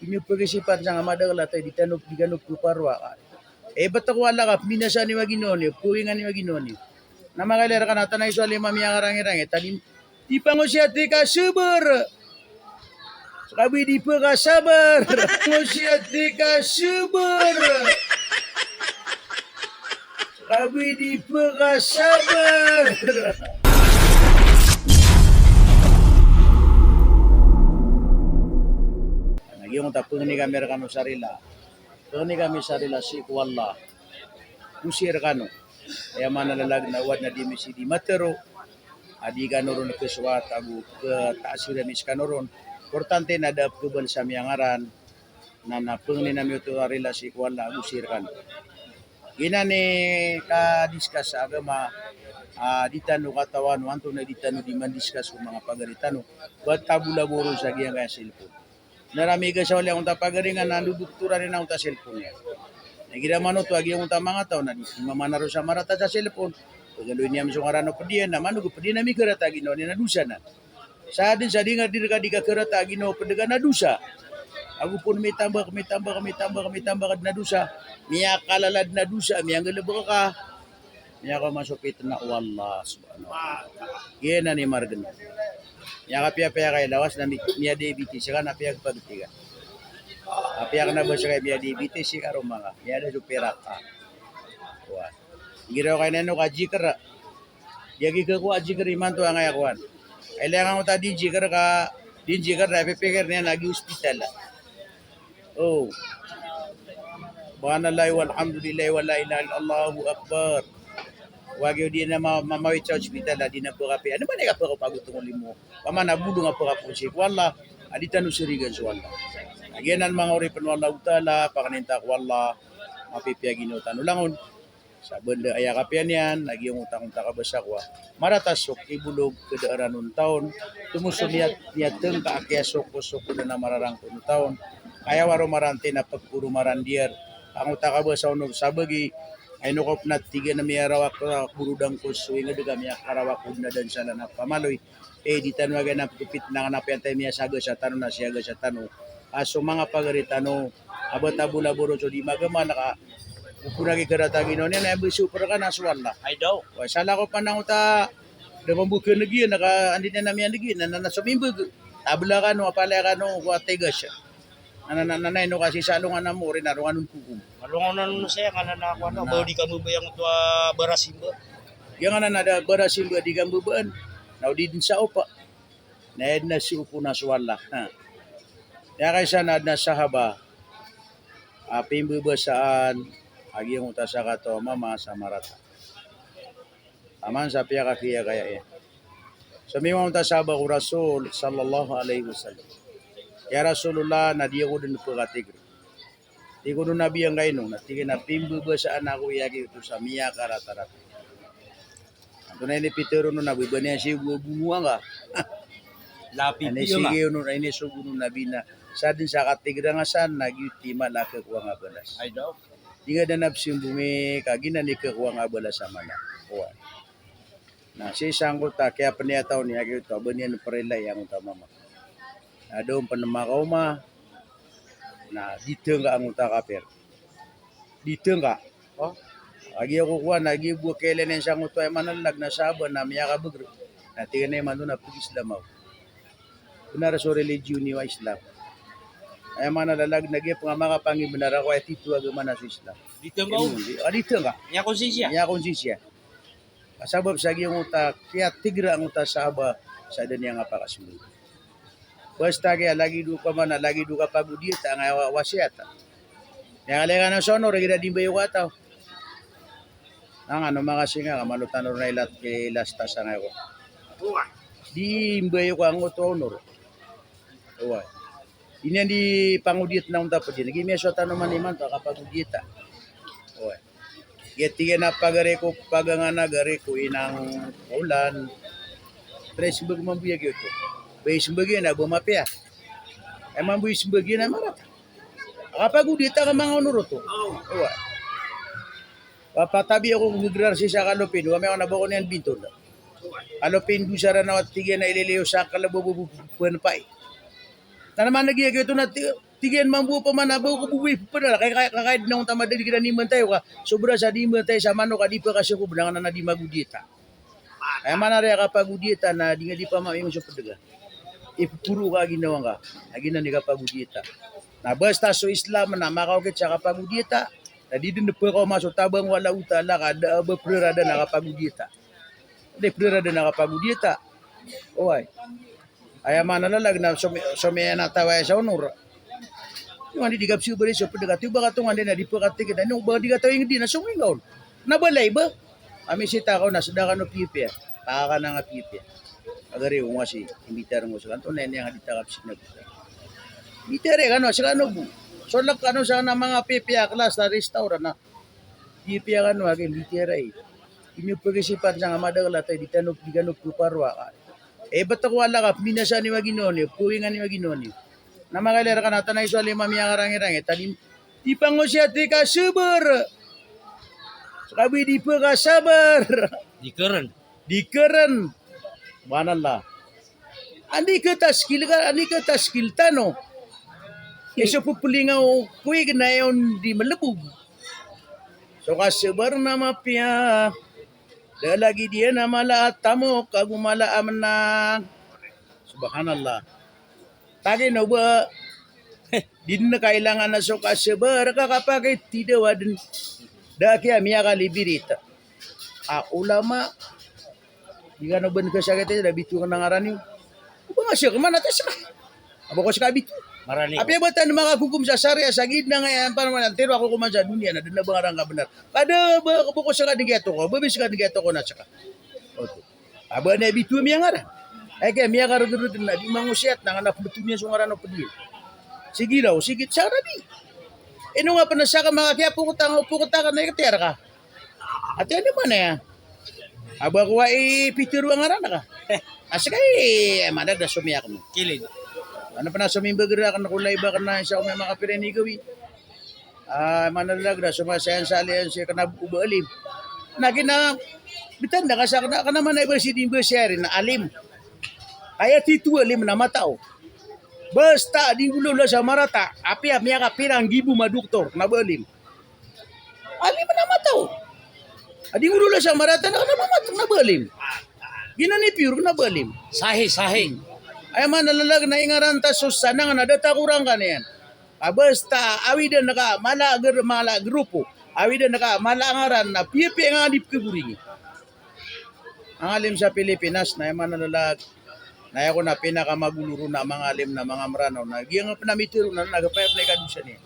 inyo pag-isipan sa nga madagla tayo di ganop parwa ka. Ba't ako wala ka, minasa ni Maginoni, puwingan ni Maginoni. Na makalera ka na, tanay so lima miya karangi-rangi, tanim, di pa ngo siya di ka sabar. Sabi di pa ka sabar. Ngo siya di ka sabar. Sabi di pa ka sabar. Yung tapos ni kamera kano sarila. Ni kami sarila si wala. Usir kano. Kaya manalalag na wad na dimisi di matero. Adi kanoron ke swat agu ke taasiramis kanoron. Importante na da kubal sa miyangaran na napung ni nami uto sarila si wala usir kano. Gina ni ka discuss sa agama ditano katawan wanto na ditano di man discuss kung mga pagaritano. Ba't tabula-buro sa giyang kaya cellphone. Narami ka sa wala akong tapagaringan na nuduktura rin akong ta cellphone niya. Nagiraman to agi akong ta mga tao na di mamanaro sa marata sa cellphone. Pagaloy niya misong arano padiyan na manugo padiyan na mi karata gino ni nadusa na. Sa din sa dinga dir ka di ka karata gino padaga nadusa. Ako pun may tambah kad nadusa. Miya kalalad nadusa miya galabo ka. Miya ka masupit na wallah subhanahu wa ta'ala. Yan ni Margan. Yang apia-apia kay lawas na miya diabetes ka na apia pagtiga. Apia na ba siya kay miya diabetes si karo mga. Miya da supera ka. Wa. Giraw kay nano ka jikra. Yagi ka ko jikra iman to ang ayakuan. Kailangan mo ta di jikra ka din jikra na pipikir niya nagi hospital. Oh. Subhanallah walhamdulillah wala ilaha illallah Allahu akbar. Wagyo di na mamawit sa hospital di na po kape. Ano ba na ka pagutong limo? Pama na budo nga po kapusik. Wala, adita no sirigan so wala. Again ang mga oripan wala utala, pakaninta ko wala, mapipiyagin o tanulangon. Sa banda ay kapian yan, lagi yung utang-utang kabasa ko. Maratasok, ibulog, kadaaran ng taon. Tumuso niya teng kaakyasok ko na mararang ko ng taon. Kaya waro marante na pagpuro marandier. Ang utang kabasa unong sabagi, ay nukop na tiga na may arawak na burudang ko suwi nga daga may karawak ko na dan sana na pamaloy. Di tanwaga na pupit na kanapian tayo may saga sa tanong na siyaga sa tanong. So mga pagaritano, abatabula-buro so di magama naka upunagi karatagin no niya na super ka na suwala. Ay daw. Sala ko pa nang uta damambukin lagi naka andi na namin lagi na nasumimbag. Tabla ka no apala ka no kuatega siya. Nanay no kasi salungan na mo rin arungan ng kukum. Malungaw na nun siya, nga na ako na, di ka mo ba yung ito barasimba? Yung nga na barasimba di ka mo ba? Naudi din sa upa. Naed na si upo na suwala. Kaya kaysa na sahaba, pimbuba saan, agi yung uta sa kato, mama sa marata. Aman sa piya kakiya kaya yan. So may mga uta sahaba ko Rasul, sallallahu alaihi wasallam. Ya Rasulullah na dia ko din po katigre. Di ko nun nabi ang kaino, natigin na pimbuba sa anak ko yagi ito sa miya karatarat. Ito na ini pitero nun nabiba niya siya bubunuha nga. Lapit Ani yun sige nun ay nisugo nun nabi na sa din sa katigre nga saan nagyuti malaka kuha nga balas. Ay daw. Di nga danap siyang bumi kagina ni kakuha nga balas sa mana. Kuha. Na si isang ko ta kaya paniyataw niya kaya ito abaniyan ng parelay ang utamama. Na doon pa namakaw ma na dito nga ang uta kaper. Dito nga. Oh. Agi ako kuha, nagi buwa kailan yan siyang uta ay manalag na sabon na miya kabagro. Na tiga na yung na pag-Islamaw. Kunara so religion ni wa Islam. Ay manalalag nagi nga makapangin benara ko ay tito agama na sa Islam. Dito mo? Dito nga. Niya konsensya? Niya konsensya. Kasabab sa yung uta, kaya tigra ang uta sa aba sa danya nga pakasmul. Basta kaya lagi du ka man, lagi du ka pagudita nga wasiata. Yang alika na sono, regida din ba yung kataw? Ang ano mga singa, kamalutan na ilat kay lasta sa nga ko. Di ba yung kang uto honor? Uwa. Ini di pangudit na unta pa din. Naging meso tanong man iman to kapagudita. Uwa. Getiga na pagareko, pagangana gareko inang ulan. Tres bagmambuyag ito. Bay sembagi na bumapya. Emang buy sembagi na marat. Kapag udita ka mga onuro to. Uwa. Papatabi ako migrar si sa kalopin. Wame ako nabako niyan binto na. Kalopin do siya na at tigyan na ililiyo sa kalabububuan pa eh. Na naman nagyag ito na tigian mambu pa man abo ko buwi pa na kay nang tamad di kita niman tayo ka sobra sa di man tayo sa mano ka di pa kasi ko benang na di magudita ay mana rin kapag udita na di nga di pa maayong sa padaga ipuro ka ginawa ka lagi na ni kapag udita na basta so Islam na makawkit sa kapag udita na di din pa ko masuk tabang wala utala ka da ba prerada na kapag udita de prerada na kapag udita oy ay mana lalag na so may nataway sa honor yung hindi digap siya bari sa padagat yung baka tungan din na di pa katikit yung baka di ka hindi na sumingaw nabalay ba kami sita ko na sudakan no pipi taka na nga pipi agari yung kasi imbitar mo sa kanto na yang ditakap sinag bitare kano sa kano bu so lak kano sa na mga pipi kelas na restaurant na pipi kano akin bitare inyo pagisipan sa madagla tay di tanop di ganop parwa ba't ako wala ka minasa ni maginoni puwingan ni maginoni na magalera ka na tanay so lima miya karangi-rangi talim di pa ngo siya di ka sabar sabi di pa ka sabar Di keren. di keren manala andi ka taskil tano iso pupulingaw kuig na yon di malabog so ka sabar na mapia lagi dia na malaat tamo kagumalaam na subhanallah tagi no ba din na kailangan na so kasabar kakapagay tidawa din daki amia kalibirita ulama di ka no ban ka sakit da bitu ka nangarani ba nga siya kumana tas na abo ko sa bitu Marani. api ba tan mga hukum sa sarya sa gidna ngayon para man tiro ako kuman sa dunia na din na bangarang ka benar kada ba ko sa kadigeto ko babis ka digeto ko na saka oto aba na bitu mi ngara ay kaya miya karudurud na di mangusiat na anak betul niya sungaran o pedil sige daw sige sa di ino nga pa na saka mga kaya pukutang ka na ikatera ka at yan naman ya aba ko ay pitiru ang ngaran ka asaka madag na sumiyak mo Kilid. ano pa na sumimbagira ka na kulay ba ka na isa ko may mga pirenigawi manalag na sumasayan sa aliyansya ka na ubaalim na bitanda ka sa ka naman na iba si Dimbo Sherry na alim kaya titu alim na matao basta di gulo la sa marata api miya ka pirang gibu maduktor na balim alim na matao adi gulo la sa marata na mamatong na balim ginani pure na balim Sahi. ay man nalalag na ingaran ta susana nga nadata kurang ka na yan basta awidan naka mala grupo awidan naka malangaran na pipi nga adip keburingi ang alim sa Pilipinas na man nalalag na ako na pinakamaguluro na mga alim na mga maranaw na giyang pinamitiro na nagapayap na ikadusya niya.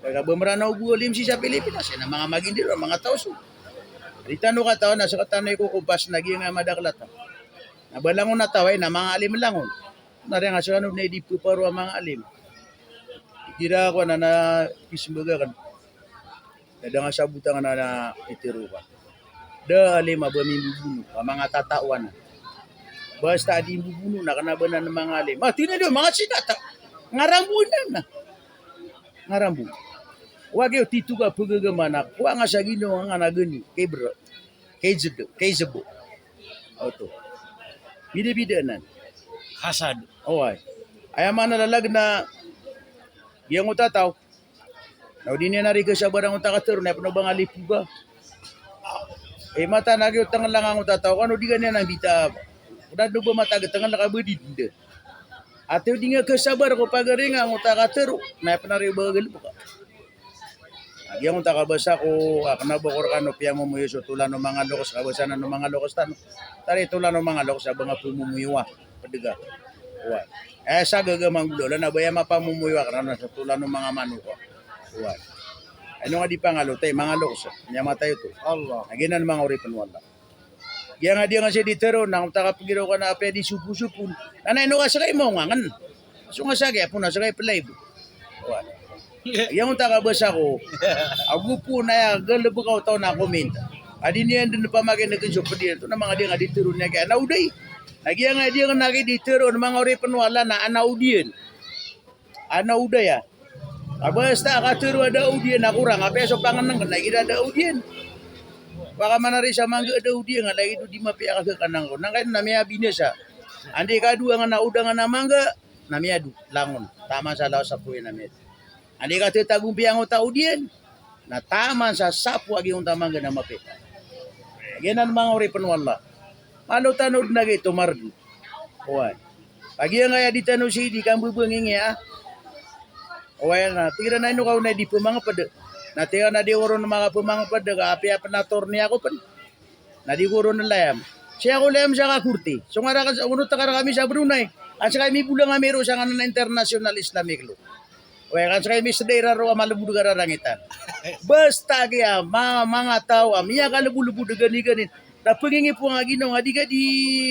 Kaya bumaranaw buwalim siya sa Pilipinas na mga magindiro, mga tauso. Ritano ka tao na sa katanoy ko kumpas na giyang madaklat. Nabalangon na taway na mga alim langon. Nari nga sa kanong na idip ko paro ang mga alim. Ikira ako na pismbaga kan. Dada nga sabutan na itiro ka. Da alim abamibubuno, mga tatawan na. Basta di bubuno na kanabanan ng mga alim. Tingnan nyo, mga sinata. Ngarambunan na. Ngarambu. Wag yung tito ka pagagaman na kuha nga sa ginawa nga nagani. Kay Zabo. Oto. Bida-bidanan. Hasad. Oy. Ay man nalalag na giyang utataw. Now di niya narika sa barang utakatero na panobang alipuga. Mata nagyo tangan lang ang utataw. Ano di ganyan ang bita. Udah ba matagat tangan nakabadid. Atau di nga kasabar ko pagaring ang utakatero na panari bagal buka. Yang unta kabasa ko kanabokor kano piyang mumuyo so tulan ng mga lokos kabasanan ng mga lokos tan. Tari tulan ng mga lokos sa mga pumumuywa padiga. Uwan. Sa gagamang gulo na baya mapamumuywa kana sa tulan ng mga manuko. Uwan. Ano nga di pangalo tay mga lokos. Nya matay to. Allah. Naginan mga uripan wala. Yang nga dia nga siya ditero nang takapigiro ka na apya di supu-supun. Nanay no ka sa kay mo ngangan. So nga sa kay po na sa kay play. Uwan. Yang unta kabasa ko. Agu po na galabo ka taw na comment. Adi niyan din pa magin nagjo pedi to na mga dia nga ditero niya kay anauday. Nagiya nga dia nga nagi ditero ng mga uripan wala na anaudian. Anauday ya. Basta ka tero ada audien na kurang apya so pangan nang nagira ada audien. Baka manari sa mangga daw di nga lagi di mapia ka kanang ko. Nang kay na may binesa. Andi ka duwa nga nauda nga na mangga, namiadu langon taman sa lawas sa puwi namit. Andi ka tagumpi ang tao diyan na taman sa sapu agi yung tamang gana mapit. Ganan mga uri panwala. Malo tanod na gay tumardi. Owan. Pagi nga ya di tanu si di kambu bengingi ya. Owan na tira na ino na di pemanga pada. Na tira na di uron mga pemanga pada ka api penator ni ako pan. Na di uron na layam. Siya ko layam siya ka kurti. So nga ka unot takara kami sa Brunei. At saka kami bulang amero sa kanan international Islamic law. Owan kan saka kami sedera ro malabudu garangitan. Basta kaya mga tao miya ka lubu-lubu gani-gani. Na pengingi po nga ginong adi ka di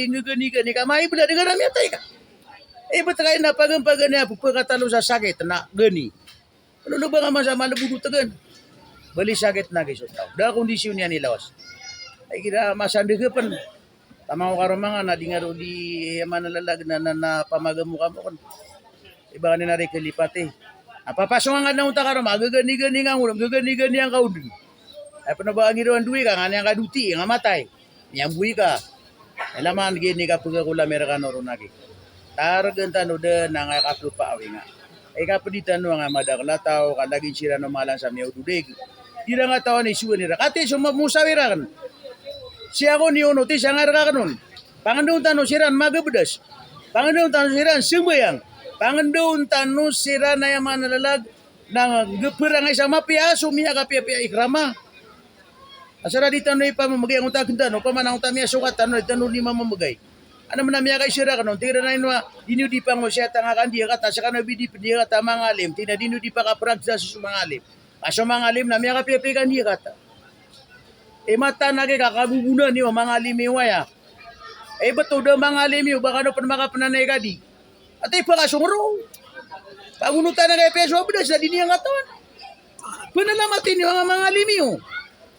ngegani-gani ka mai bela dengan rami atay ka. Betul kayo na pagan-pagan niya pagkatalo sa sakit na gani. Ano ba nga masama lubu tagan? Bali sakit na guys tao. Da kondisyon niya nilawas. Ay kira masande ka pan. Tama ko karon mga na di nga ro di manalalag na pamagamu ka mo kon. Iba ni nari kelipati. Papasok nga na unta karon magagani-gani nga ulam, gagani-gani ang kaudin. Ay panabang irawan duwi ka nga nga duti nga matay. Yang bui ka. Elaman gini ka pagkakula Amerikano ron lagi. Targan tano de na nga kaplupa awi nga. Ay kapaditan no nga madaklataw ka lagi sira no malang sa miyaw dudig. Tira nga tawa ni suwa nira. Kati sumusawira kan. Siya ko ni uno ti siya nga raka kanon. Pangandun tano siran magabedas. Pangandun tano siran sumbayang. Pangandun tano sira na yung mga nalalag na gepera nga isang mapia sumiya ka pia ikrama. Asara di tanoy pa mamagay ang utakin tano, pamanang utamiya sukat tanoy, tanoy ni mamamagay. Ano man namiya kay sira kanon, tira na inwa, dinu di pa mo siya tanga kandi kata, sa kana bidi pidi kata mga alim, tina dinu di pa kaprag sa mga alim. Aso mga alim, namiya ka pipi kandi kata. Mata na kay kakagugunan niyo, mga alim yung waya. Bato daw mga alim yung, baka no pa makapananay ka di. At pakasungro. Pagunutan na kay peso, abidas na din yung katawan. Panalamatin yung mga alim yung.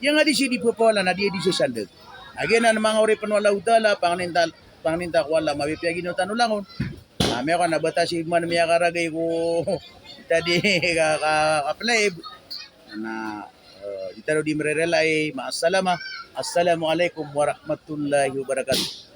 Yang nga di si di popola na di sa sandag. Again, ang mga uri panwala utala, pangninta ko wala, mabipiyagin yung tanulangon. May ako nabata si Igman miya karagay ko tadi ka-play na di taro di merelay. Maasalama. Assalamualaikum warahmatullahi wabarakatuh.